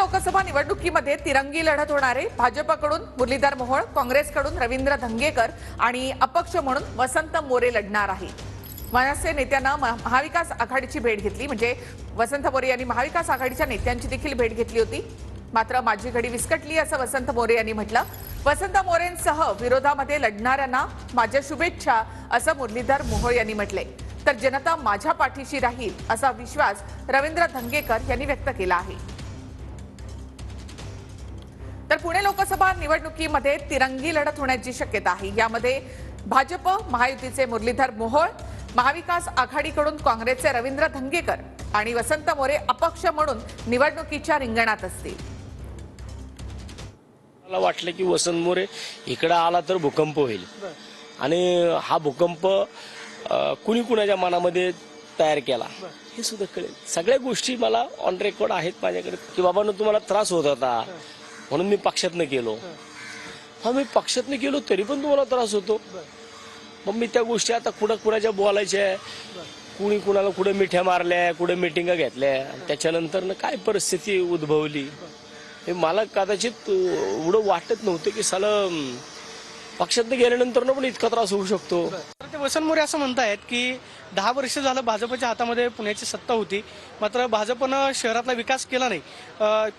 लोकसभा निवडणुकीमध्ये तिरंगी लढत होणार आहे। भाजपकडून मुरलीधर मोहोळ, काँग्रेसकडून रवींद्र धंगेकर आणि अपक्ष म्हणून वसंत मोरे लढणार आहे। मनसे नेत्यांना महाविकास आघाडीची भेट घेतली, म्हणजे वसंत मोरे यांनी महाविकास आघाडीच्या नेत्यांची देखील भेट घेतली होती। मात्र माझी घडी विस्कटली असं वसंत मोरे यांनी म्हटलं। वसंत मोरेंसह विरोधामध्ये लढणाऱ्यांना माझ्या शुभेच्छा असं मुरलीधर मोहोळ यांनी म्हटले। तर जनता माझ्या पाठीशी राहील असा विश्वास रवींद्र धंगेकर यांनी व्यक्त केला आहे। तर पुणे लोकसभा निवडणुकीमध्ये तिरंगी लढत होण्याची शक्यता आहे। यामध्ये भाजप महायुतीचे मुरलीधर मोहोळ, महाविकास आघाडीकडून काँग्रेसचे रवींद्र धंगेकर आणि वसंत मोरे अपक्ष म्हणून निवडणुकीच्या रिंगणात असतील। मला वाटलं की वसंत मोरे इकडे आला तर भूकंप होईल आणि हा भूकंप कुणी कुणाच्या मनामध्ये तयार केला हे सुद्धा कळेल। सगळ्या गोष्टी मला ऑन रेकॉर्ड आहेत माझ्याकडे की बाबांनो तुम्हाला त्रास होत होता म्हणून मी पक्षातनं गेलो। हा मी पक्षातनं गेलो तरी पण तुम्हाला त्रास होतो। मग मी त्या गोष्टी आता कुणाच्या बोलायच्या, कुणी कुणाला कुठे मिठ्या मारल्या, कुठे मिटिंगा घेतल्या, त्याच्यानंतर काय परिस्थिती उद्भवली हे मला कदाचित एवढं वाटत नव्हतं की साला पक्षात गेल्यानंतर पण इतका त्रास होऊ शकतो। ते वसंत मोरे असं म्हणतायत की 10 वर्ष झालं भाजपच्या हातामध्ये पुण्याची सत्ता होती, मात्र भाजपनं शहरातला विकास केला नाही।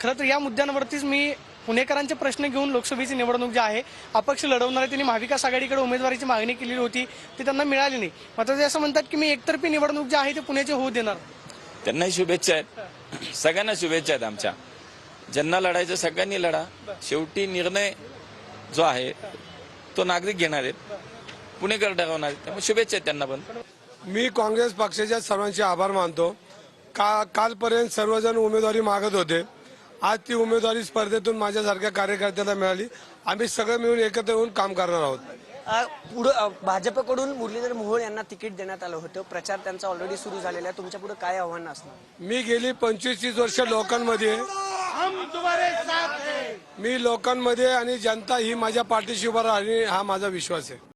खरं तर या मुद्द्यांवरतीच मी पुणेकरांचे प्रश्न घेऊन लोकसभेची निवडणूक जी आहे अपक्ष लढवणारे त्यांनी महाविकास आघाडीकडे उमेदवारीची मागणी केलेली होती, ती त्यांना मिळाली नाही। मात्र ते असं म्हणतात की मी एकतर्फी निवडणूक जी आहे ती पुण्याची होऊ देणार। त्यांनाही शुभेच्छा आहेत, सगळ्यांना शुभेच्छा आहेत। आमच्या ज्यांना लढायचं सगळ्यांनी लढा, शेवटी निर्णय जो आहे तो नागरिक घेणार आहेत, पुणेकर ठरवणार आहेत, त्यामुळे शुभेच्छा आहेत त्यांना पण। मी काँग्रेस पक्षाच्या सर्वांचे आभार मानतो। कालपर्यंत सर्वजण उमेदवारी मागत होते, आज ती उमेदवारी स्पर्धेतून माझ्यासारख्या कार्यकर्त्याला मिळाली। आम्ही सगळे मिळून एकत्र येऊन काम करणार आहोत। पुढे भाजपकडून मुरलीधर मोहोळ यांना तिकीट देण्यात आलं होतं, प्रचार त्यांचा ऑलरेडी सुरू झालेला आहे। तुमच्या पुढे काय आव्हान असणार? मी गेली 25-30 वर्ष लोकांमध्ये, मी लोकांमध्ये आणि जनता ही माझ्या पाठीशी उभा राहिली हा माझा विश्वास आहे।